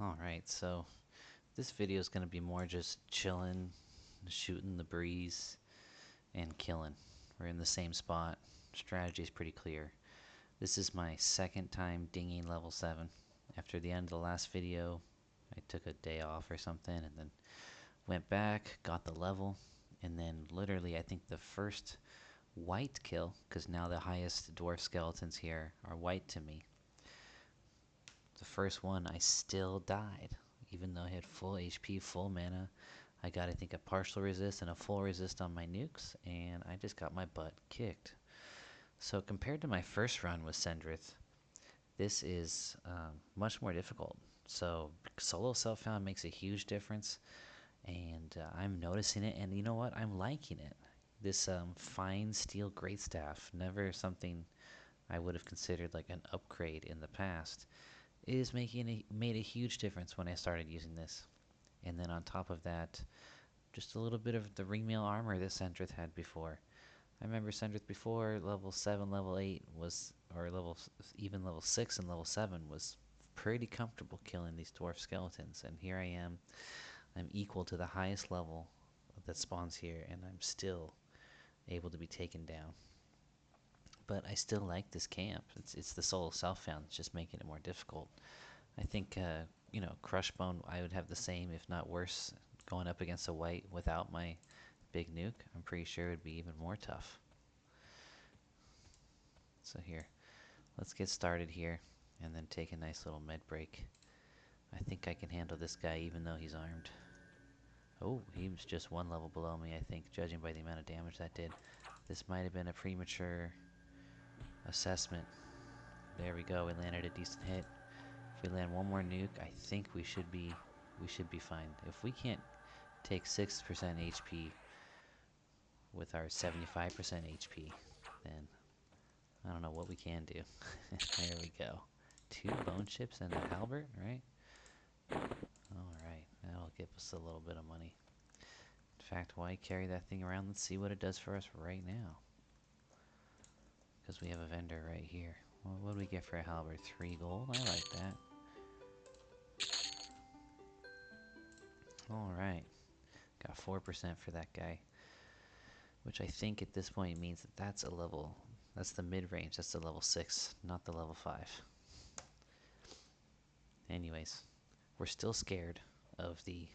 Alright, so this video is going to be more just chilling, shooting the breeze, and killing. We're in the same spot. Strategy is pretty clear. This is my second time dinging level 7. After the end of the last video, I took a day off or something and then went back, got the level, and then literally I think the first white kill, because now the highest dwarf skeletons here are white to me. The first one I still died, even though I had full HP, full mana. I got, I think, a partial resist and a full resist on my nukes, and I just got my butt kicked. So compared to my first run with Sendrith, this is much more difficult. So solo self-found makes a huge difference, and I'm noticing it, and you know what? I'm liking it. This fine steel greatstaff, never something I would have considered like an upgrade in the past, is made a huge difference when I started using this. And then on top of that, just a little bit of the ringmail armor that Sendrith had before. I remember Sendrith before, level 7, level 8 was, or even level 6 and level 7 was pretty comfortable killing these dwarf skeletons. And here I am, I'm equal to the highest level that spawns here, and I'm still able to be taken down. But I still like this camp. It's the solo self-found, it's just making it more difficult. I think, Crushbone, I would have the same, if not worse, going up against a white without my big nuke. I'm pretty sure it would be even more tough. So here, let's get started here, and then take a nice little med break. I think I can handle this guy even though he's armed. Oh, he was just one level below me, I think, judging by the amount of damage that did. This might have been a premature assessment. There we go, we landed a decent hit. If we land one more nuke, I think we should be fine. If we can't take 6% HP with our 75% HP, then I don't know what we can do. There we go. 2 bone chips and a halberd, right? Alright, that'll give us a little bit of money. In fact, why carry that thing around? Let's see what it does for us right now. Because we have a vendor right here. Well, what do we get for a halberd? 3 gold? I like that. Alright. Got 4% for that guy. Which I think at this point means that that's a level... That's the mid-range. That's the level 6, not the level 5. Anyways, we're still scared of the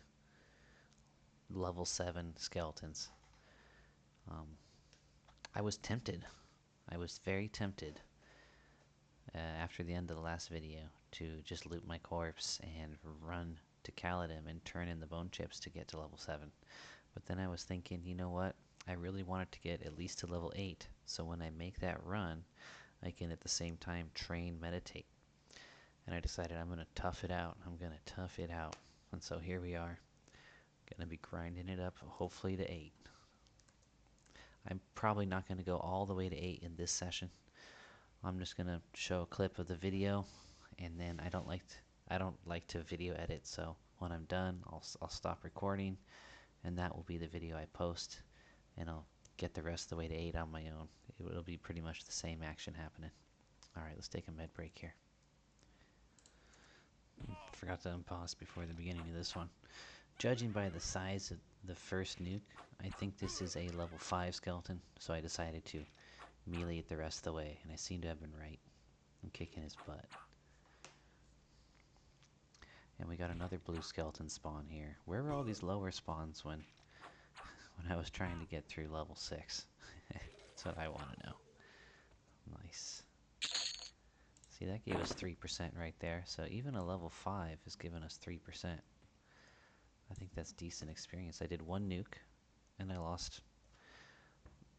level 7 skeletons. I was tempted. I was very tempted after the end of the last video to just loot my corpse and run to Kaladin and turn in the bone chips to get to level 7. But then I was thinking, you know what? I really wanted to get at least to level 8, so when I make that run, I can at the same time train meditate. And I decided I'm going to tough it out. I'm going to tough it out. And so here we are. Going to be grinding it up, hopefully to 8. I'm probably not going to go all the way to 8 in this session. I'm just going to show a clip of the video, and then I don't like to video edit, so when I'm done, I'll stop recording, and that will be the video I post, and I'll get the rest of the way to 8 on my own. It'll be pretty much the same action happening. Alright, let's take a med break here. Forgot to unpause before the beginning of this one. Judging by the size of the first nuke, I think this is a level 5 skeleton, so I decided to melee it the rest of the way, and I seem to have been right. I'm kicking his butt. And we got another blue skeleton spawn here. Where were all these lower spawns when I was trying to get through level 6? That's what I want to know. Nice. See, that gave us 3% right there, so even a level 5 has given us 3%. I think that's decent experience. I did 1 nuke, and I lost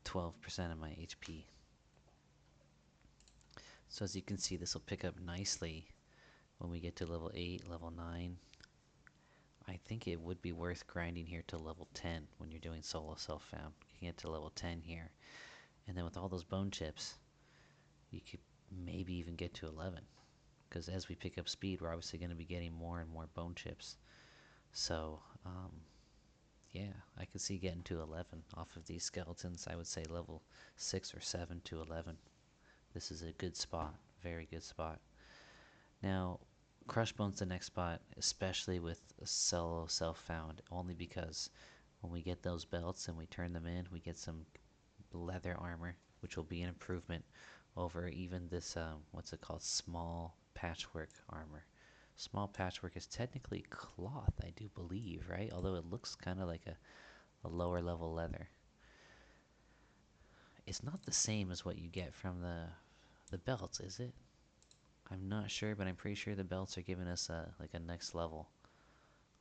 12% of my HP. So as you can see, this will pick up nicely when we get to level 8, level 9. I think it would be worth grinding here to level 10 when you're doing solo self-found. You can get to level 10 here. And then with all those bone chips, you could maybe even get to 11. Because as we pick up speed, we're obviously going to be getting more and more bone chips. So, yeah, I could see getting to 11 off of these skeletons. I would say level 6 or 7 to 11. This is a good spot, very good spot. Now, Crushbone's the next spot, especially with a solo self-found, only because when we get those belts and we turn them in, we get some leather armor, which will be an improvement over even this, what's it called, small patchwork armor. Small patchwork is technically cloth, I do believe, right? Although it looks kind of like a lower level leather. It's not the same as what you get from the belts, is it? I'm not sure, but I'm pretty sure the belts are giving us like a next level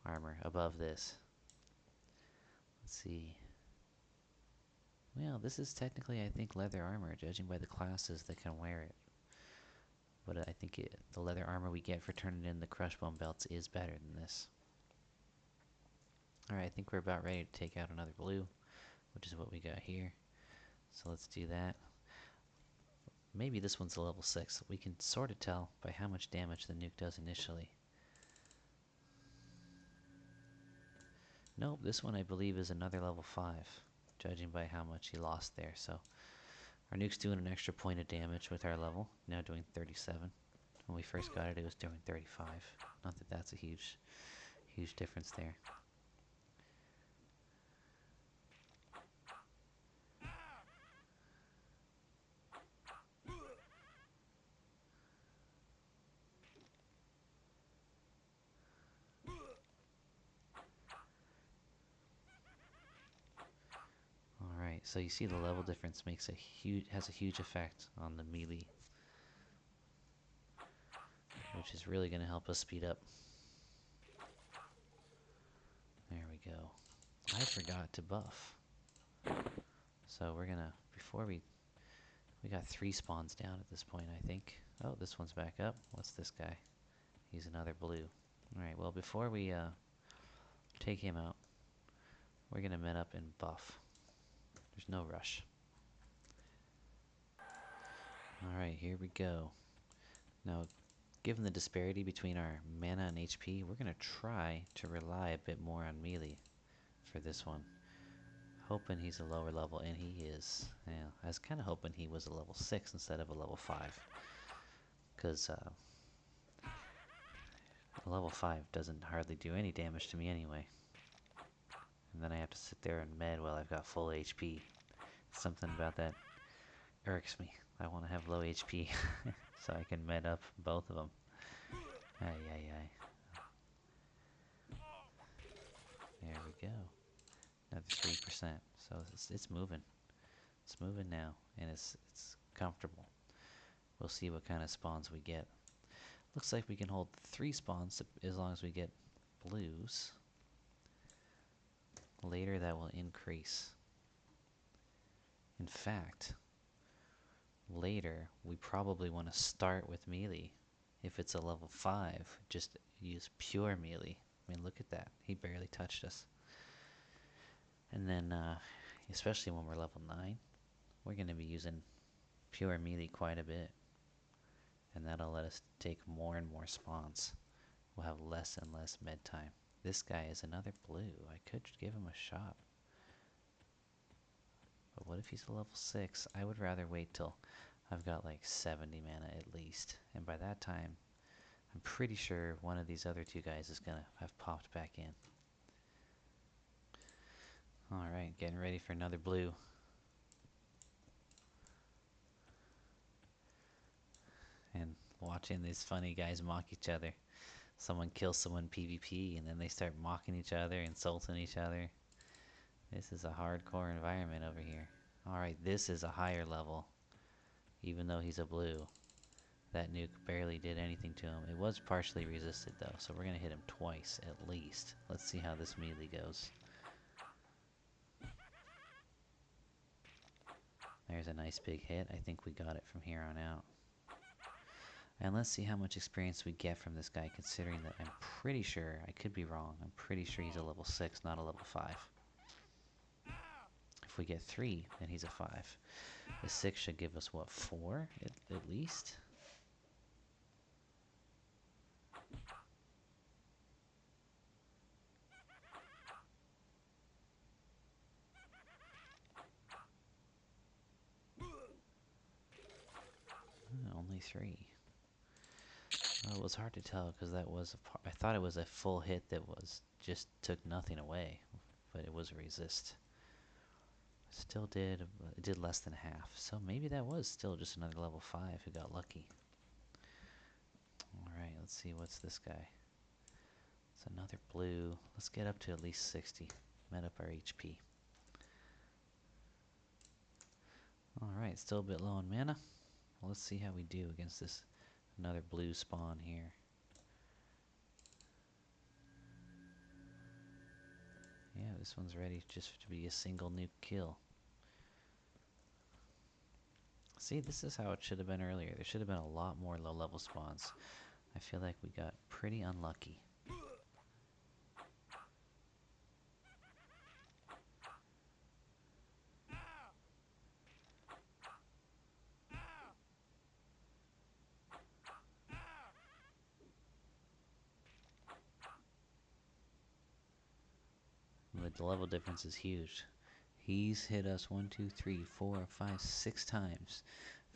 armor above this. Let's see. Well, this is technically, I think, leather armor, judging by the classes that can wear it. But I think the leather armor we get for turning in the crushbone belts is better than this. Alright, I think we're about ready to take out another blue, which is what we got here. So let's do that. Maybe this one's a level 6. We can sort of tell by how much damage the nuke does initially. Nope, this one I believe is another level 5, judging by how much he lost there. So our nuke's doing an extra point of damage with our level, now doing 37. When we first got it, it was doing 35. Not that that's a huge difference there. Alright, so you see the level difference has a huge effect on the melee, which is really going to help us speed up. There we go. I forgot to buff. So we're gonna, we got 3 spawns down at this point, I think. Oh, this one's back up. What's this guy? He's another blue. Alright, well, before we take him out, we're gonna met up and buff. There's no rush. Alright, here we go. Now, given the disparity between our mana and HP, we're gonna try to rely a bit more on melee for this one. Hoping he's a lower level, and he is. Yeah, I was kind of hoping he was a level 6 instead of a level 5. Because a level 5 doesn't hardly do any damage to me anyway. And then I have to sit there and med while I've got full HP. Something about that irks me. I want to have low HP so I can med up both of them. Ay, ay, ay. There we go. Another 3%. So it's moving. It's moving now, and it's comfortable. We'll see what kind of spawns we get. Looks like we can hold 3 spawns as long as we get blues. Later that will increase. In fact, later we probably want to start with melee. If it's a level 5, just use pure melee. I mean, look at that. He barely touched us. And then, especially when we're level 9, we're going to be using pure melee quite a bit. And that'll let us take more and more spawns. We'll have less and less med time. This guy is another blue. I could give him a shot. But what if he's a level 6? I would rather wait till I've got like 70 mana at least. And by that time, I'm pretty sure one of these other 2 guys is going to have popped back in. Alright, getting ready for another blue. And watching these funny guys mock each other. Someone kills someone PvP and then they start mocking each other, insulting each other. This is a hardcore environment over here. Alright, this is a higher level. Even though he's a blue. That nuke barely did anything to him. It was partially resisted though, so we're going to hit him twice at least. Let's see how this melee goes. There's a nice big hit. I think we got it from here on out. And let's see how much experience we get from this guy, considering that I'm pretty sure, I could be wrong, I'm pretty sure he's a level 6, not a level 5. If we get 3, then he's a 5. The 6 should give us, what, 4 at least? Only 3. Well, it was hard to tell because that was I thought it was a full hit that was just took nothing away, but it was a resist. Still did it did less than half, so maybe that was still just another level 5 who got lucky. All right, let's see what's this guy. It's another blue. Let's get up to at least 60. Met up our HP. All right, still a bit low on mana. Well, let's see how we do against this another blue spawn here. Yeah, this one's ready just to be a single nuke kill. See, this is how it should have been earlier. There should have been a lot more low-level spawns. I feel like we got pretty unlucky. But the level difference is huge. He's hit us 1, 2, 3, 4, 5, 6 times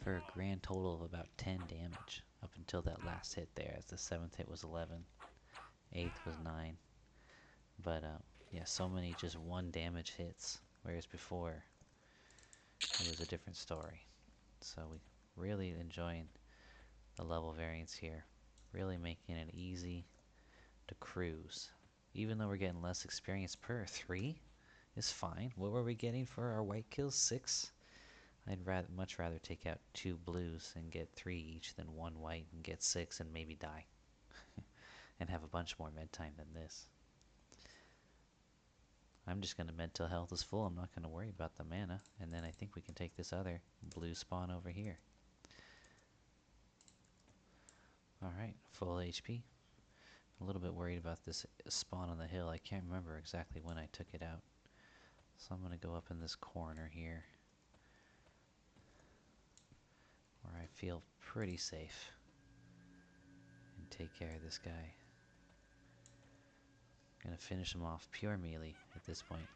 for a grand total of about 10 damage up until that last hit there, as the 7th hit was 11, 8th was 9. But yeah, so many just 1 damage hits, whereas before it was a different story. So we really enjoying the level variance here, really making it easy to cruise. Even though we're getting less experience per 3 is fine. What were we getting for our white kills? 6? I'd much rather take out 2 blues and get 3 each than 1 white and get 6 and maybe die. And have a bunch more med time than this. I'm just going to med till health is full. I'm not going to worry about the mana. And then I think we can take this other blue spawn over here. Alright, full HP. A little bit worried about this spawn on the hill. I can't remember exactly when I took it out. So I'm going to go up in this corner here, where I feel pretty safe, and take care of this guy. Gonna finish him off pure melee at this point.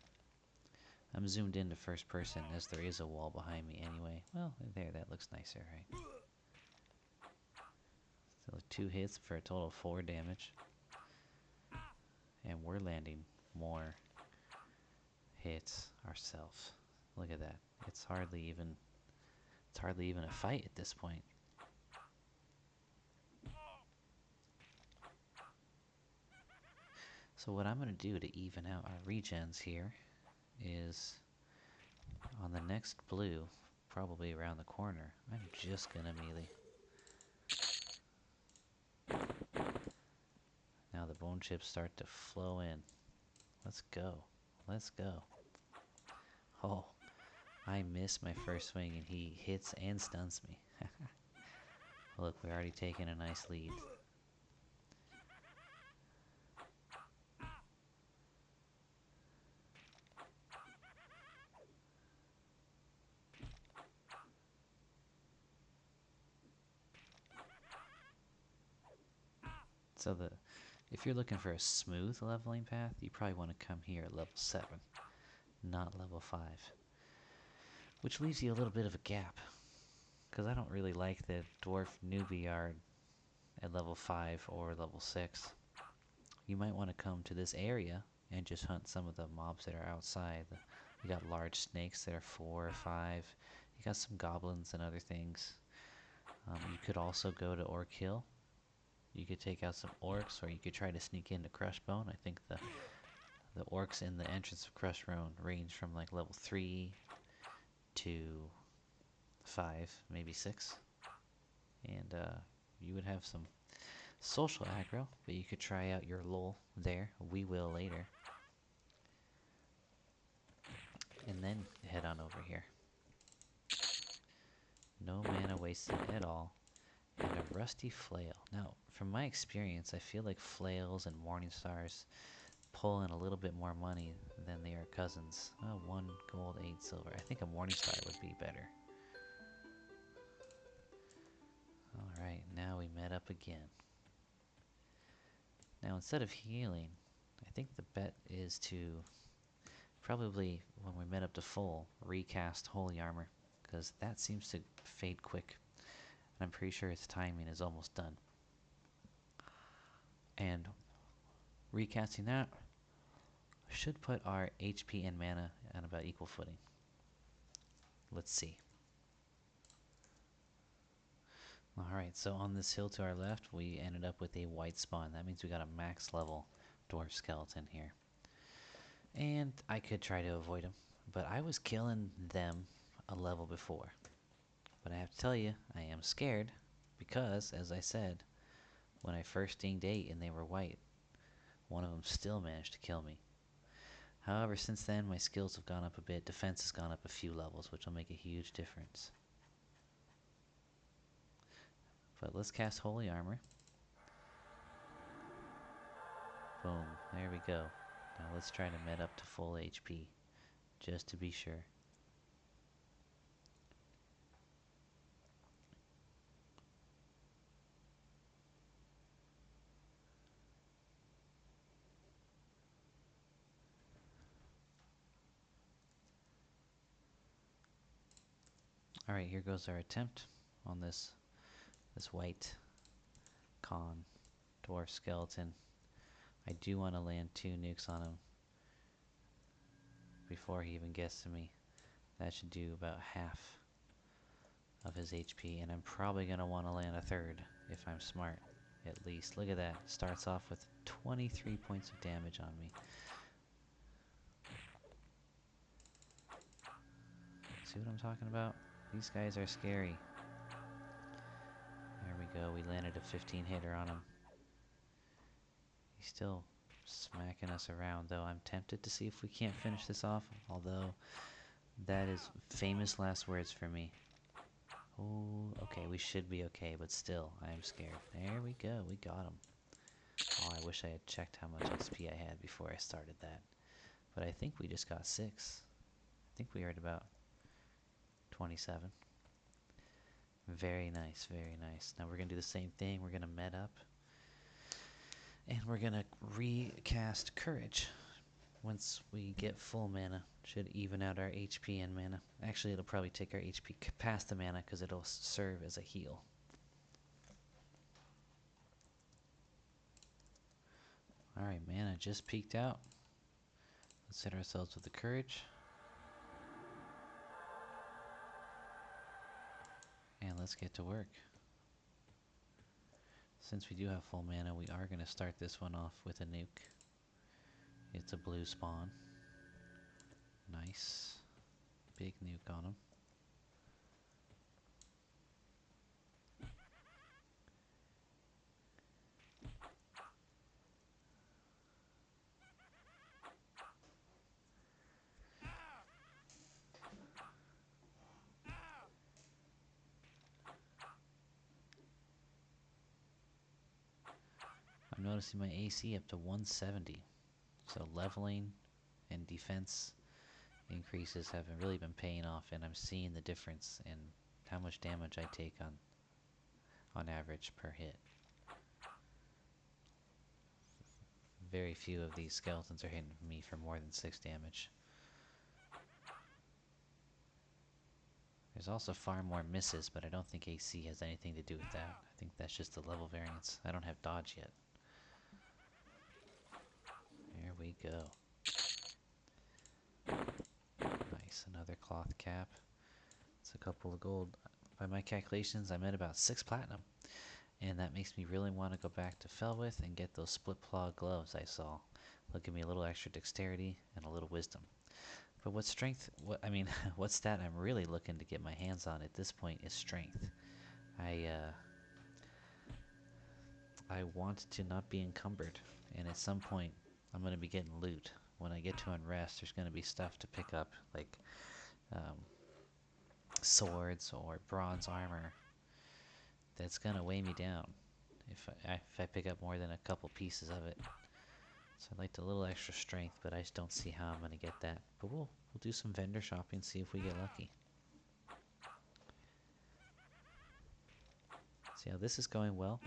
I'm zoomed into first person as there is a wall behind me anyway. Well, there, that looks nicer, right? Still 2 hits for a total of 4 damage. And we're landing more hits ourselves. Look at that. It's hardly even a fight at this point. So what I'm going to do to even out our regens here is on the next blue, probably around the corner, I'm just going to melee. Now the bone chips start to flow in. Let's go. Let's go. Oh, I missed my first swing and he hits and stuns me. Look, we're already taking a nice lead. So if you're looking for a smooth leveling path, you probably want to come here at level 7, not level 5. Which leaves you a little bit of a gap, because I don't really like the dwarf newbie yard at level 5 or level 6. You might want to come to this area and just hunt some of the mobs that are outside. You got large snakes that are 4 or 5. You got some goblins and other things. You could also go to Orc Hill. You could take out some orcs, or you could try to sneak into Crushbone. I think the orcs in the entrance of Crushbone range from like level 3 to 5, maybe 6. And you would have some social aggro, but you could try out your lol there. We will later. And then head on over here. No mana wasted at all. And a rusty flail. Now, from my experience, I feel like flails and morning stars pull in a little bit more money than their cousins. 1 gold, 8 silver. I think a morning star would be better. Alright, now we met up again. Now, instead of healing, I think the bet is to probably, when we met up to full, recast Holy Armor, because that seems to fade quick. And I'm pretty sure its timing is almost done. And recasting that should put our HP and mana on about equal footing. Let's see. Alright, so on this hill to our left, we ended up with a white spawn. That means we got a max level dwarf skeleton here. And I could try to avoid him, but I was killing them a level before. But I have to tell you, I am scared because, as I said, when I first dinged 8 and they were white, one of them still managed to kill me. However, since then, my skills have gone up a bit. Defense has gone up a few levels, which will make a huge difference. But let's cast Holy Armor. Boom. There we go. Now let's try to med up to full HP, just to be sure. Alright, here goes our attempt on this white con dwarf skeleton. I do want to land 2 nukes on him before he even gets to me. That should do about half of his HP, and I'm probably going to want to land a 3rd if I'm smart, at least. Look at that. Starts off with 23 points of damage on me. See what I'm talking about? These guys are scary. There we go. We landed a 15 hitter on him. He's still smacking us around, though. I'm tempted to see if we can't finish this off, although that is famous last words for me. Oh, okay, we should be okay, but still, I am scared. There we go, we got him. Oh, I wish I had checked how much XP I had before I started that. But I think we just got 6. I think we are at about 27. Very nice, very nice. Now we're going to do the same thing. We're going to med up. And we're going to recast Courage. Once we get full mana, should even out our HP and mana. Actually, it'll probably take our HP past the mana because it'll serve as a heal. Alright, mana just peaked out. Let's hit ourselves with the Courage. And let's get to work. Since we do have full mana, we are going to start this one off with a nuke. It's a blue spawn. Nice. Big nuke on him. I'm noticing my AC up to 170. So leveling and defense increases have really been paying off, and I'm seeing the difference in how much damage I take on average per hit. Very few of these skeletons are hitting me for more than 6 damage. There's also far more misses, but I don't think AC has anything to do with that. I think that's just the level variance. I don't have dodge yet. There we go. Nice, another cloth cap. It's a couple of gold. By my calculations, I'm at about 6 platinum. And that makes me really want to go back to Felwith and get those split claw gloves I saw. They'll give me a little extra dexterity and a little wisdom. But what strength, what stat I'm really looking to get my hands on at this point is strength. I want to not be encumbered, and at some point I'm going to be getting loot. When I get to Unrest, there's going to be stuff to pick up, like swords or bronze armor that's going to weigh me down if I pick up more than a couple pieces of it. So I'd like a little extra strength, but I just don't see how I'm going to get that. But we'll do some vendor shopping, see if we get lucky. See how this is going well.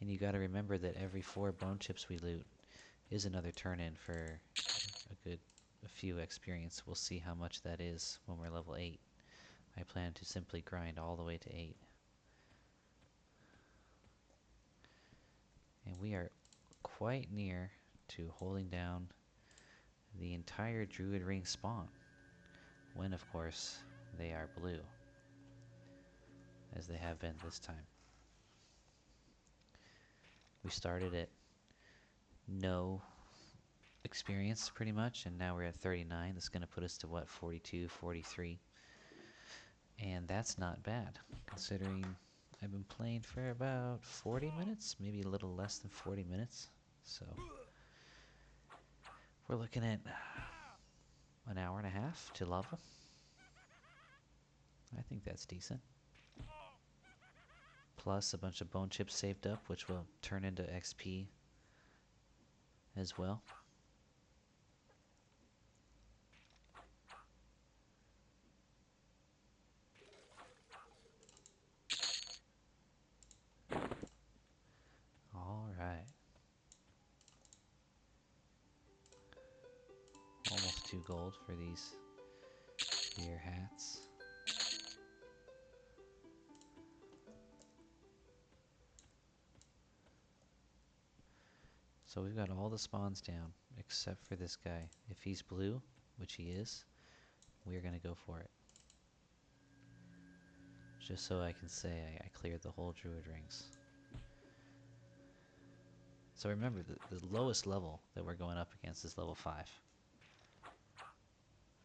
And you got to remember that every 4 bone chips we loot is another turn-in for a few experience. We'll see how much that is when we're level 8. I plan to simply grind all the way to 8. And we are quite near to holding down the entire druid ring spawn, when of course they are blue, as they have been this time. We started at no experience pretty much, and now we're at 39. That's going to put us to what, 42, 43, and that's not bad considering I've been playing for about 40 minutes, maybe a little less than 40 minutes. So we're looking at an hour and a half to level. I think that's decent. Plus a bunch of bone chips saved up, which will turn into XP as well. Alright. Almost 2 gold for these deer hats. So we've got all the spawns down, except for this guy. If he's blue, which he is, we're going to go for it. Just so I can say I cleared the whole druid rings. So remember, the lowest level that we're going up against is level 5.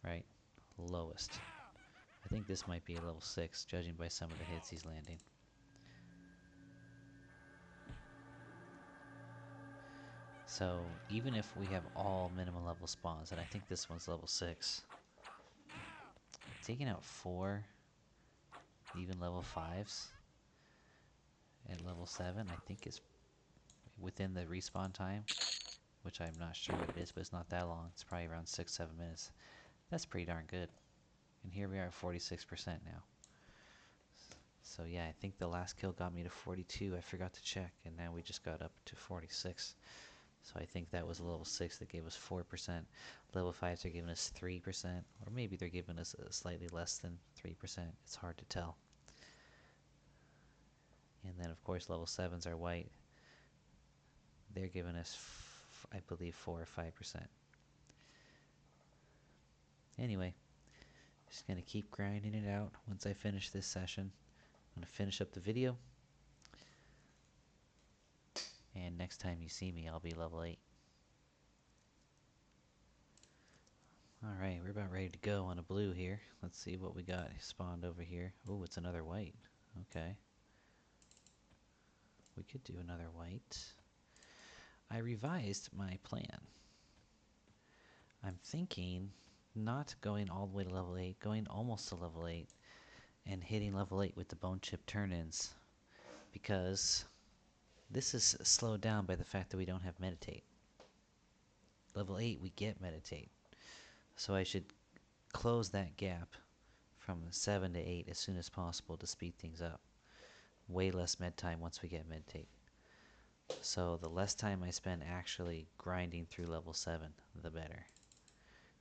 Right? Lowest. I think this might be a level 6, judging by some of the hits he's landing. So even if we have all minimum level spawns, and I think this one's level 6, taking out 4 even level 5s at level 7 I think is within the respawn time, which I'm not sure what it is, but it's not that long. It's probably around 6-7 minutes. That's pretty darn good. And here we are at 46% now. So yeah, I think the last kill got me to 42. I forgot to check, and now we just got up to 46. So I think that was a level 6 that gave us 4%. Level 5s are giving us 3%, or maybe they're giving us slightly less than 3%. It's hard to tell. And then of course level 7s are white. They're giving us, I believe, 4 or 5%. Anyway, just going to keep grinding it out. Once I finish this session, I'm going to finish up the video. And next time you see me, I'll be level 8. Alright, we're about ready to go on a blue here. Let's see what we got spawned over here. Oh, it's another white. Okay. We could do another white. I revised my plan. I'm thinking not going all the way to level 8, going almost to level 8, and hitting level 8 with the bone chip turn-ins, because this is slowed down by the fact that we don't have meditate. Level 8 we get meditate, so I should close that gap from 7 to 8 as soon as possible to speed things up. Way less med time once we get meditate. So the less time I spend actually grinding through level 7, the better.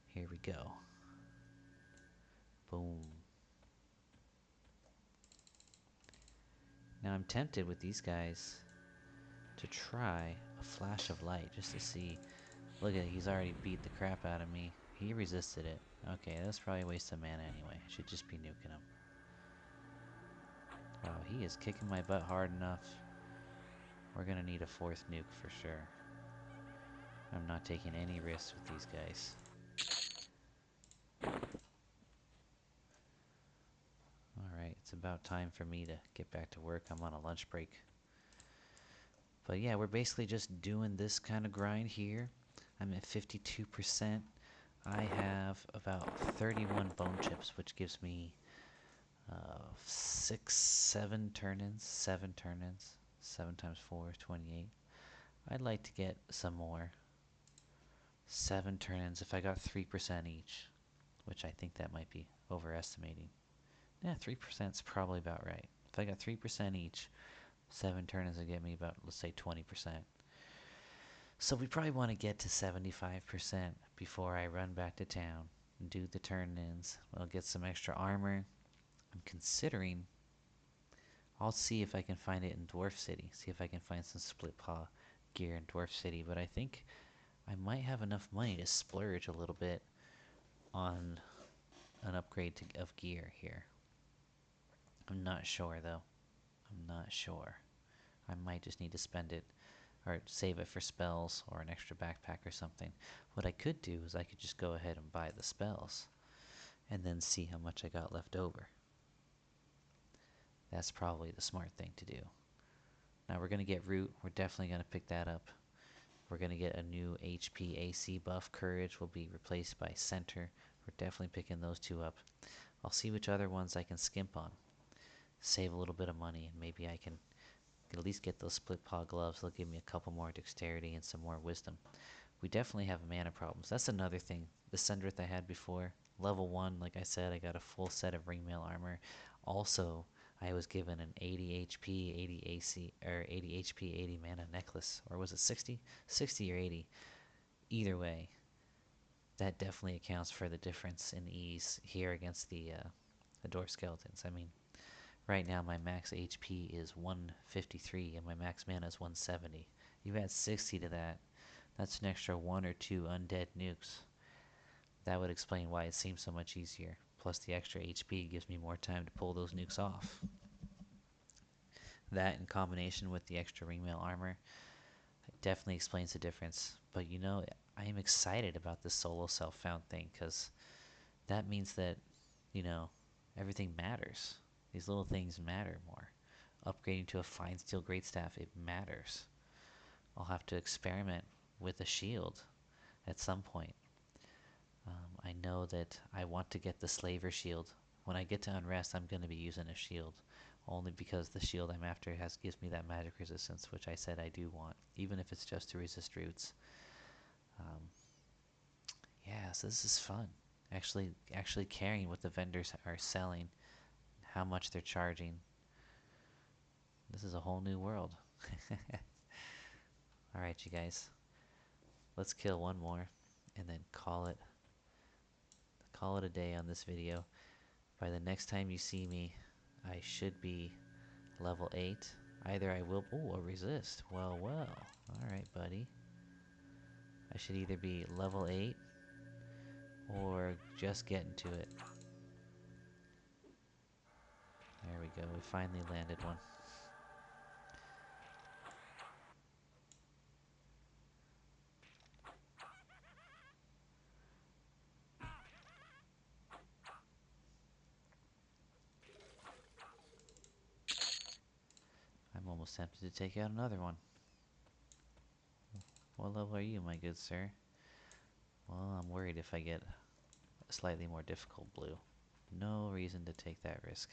Here we go. Boom. Now I'm tempted with these guys to try a flash of light just to see. Look at it, he's already beat the crap out of me. He resisted it. Okay, that's probably a waste of mana anyway. I should just be nuking him. Wow, he is kicking my butt hard enough. We're gonna need a 4th nuke for sure. I'm not taking any risks with these guys. Alright, it's about time for me to get back to work. I'm on a lunch break. But yeah, we're basically just doing this kind of grind here. I'm at 52%. I have about 31 bone chips, which gives me 7 turn-ins. 7 turn-ins. 7 times 4 is 28. I'd like to get some more. 7 turn-ins if I got 3% each, which I think that might be overestimating. Yeah, 3% is probably about right. If I got 3% each, 7 turn-ins would get me about, let's say, 20%. So we probably want to get to 75% before I run back to town and do the turn-ins. I'll get some extra armor. I'm considering, I'll see if I can find it in Dwarf City. See if I can find some split paw gear in Dwarf City, but I think I might have enough money to splurge a little bit on an upgrade of gear here. I'm not sure though. I'm not sure. I might just need to spend it or save it for spells or an extra backpack or something. What I could do is I could just go ahead and buy the spells and then see how much I got left over. That's probably the smart thing to do. Now we're going to get root. We're definitely going to pick that up. We're going to get a new HP AC buff. Courage will be replaced by center. We're definitely picking those two up. I'll see which other ones I can skimp on. Save a little bit of money, and maybe I can at least get those split paw gloves. They'll give me a couple more dexterity and some more wisdom. We definitely have mana problems. That's another thing. The Sendrith I had before, level 1, like I said, I got a full set of ringmail armor. Also, I was given an 80 HP, 80 AC, or 80 HP, 80 mana necklace. Or was it 60? 60 or 80. Either way, that definitely accounts for the difference in ease here against the dwarf skeletons. I mean, right now my max HP is 153 and my max mana is 170. You add 60 to that, that's an extra 1 or 2 undead nukes. That would explain why it seems so much easier. Plus the extra HP gives me more time to pull those nukes off. That in combination with the extra ringmail armor definitely explains the difference. But you know, I am excited about this solo self-found thing because that means that, you know, everything matters. These little things matter more. Upgrading to a fine steel greatstaff, it matters. I'll have to experiment with a shield at some point. I know that I want to get the slaver shield. When I get to unrest, I'm going to be using a shield. Only because the shield I'm after gives me that magic resistance, which I said I do want, even if it's just to resist roots. Yeah, so this is fun. Actually caring what the vendors are selling, how much they're charging. This is a whole new world. Alright, you guys. Let's kill one more and then call it a day on this video. By the next time you see me, I should be level 8. Either I will... Ooh, a resist. Well, well. Alright, buddy. I should either be level 8 or just getting to it. There we go. We finally landed one. I'm almost tempted to take out another one. What level are you, my good sir? Well, I'm worried if I get a slightly more difficult blue. No reason to take that risk.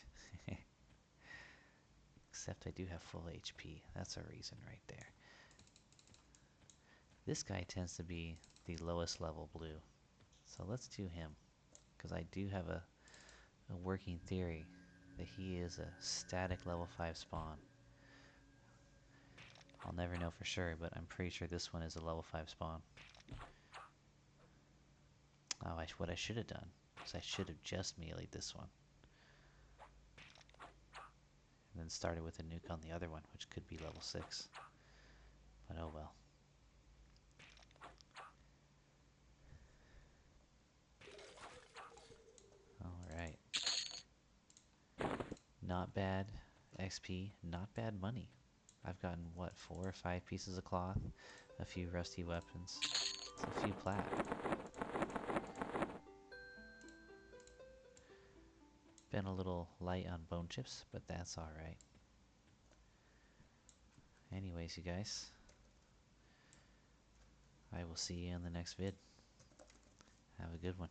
Except I do have full HP. That's a reason right there. This guy tends to be the lowest level blue. So let's do him. Because I do have a working theory that he is a static level 5 spawn. I'll never know for sure, but I'm pretty sure this one is a level 5 spawn. Oh, what I should have done is I should have just meeleed this one. And then started with a nuke on the other one, which could be level 6. But oh well. Alright. Not bad XP, not bad money. I've gotten, what, 4 or 5 pieces of cloth, a few rusty weapons, a few plat. Been a little light on bone chips, but that's alright. Anyways, you guys, I will see you in the next vid. Have a good one.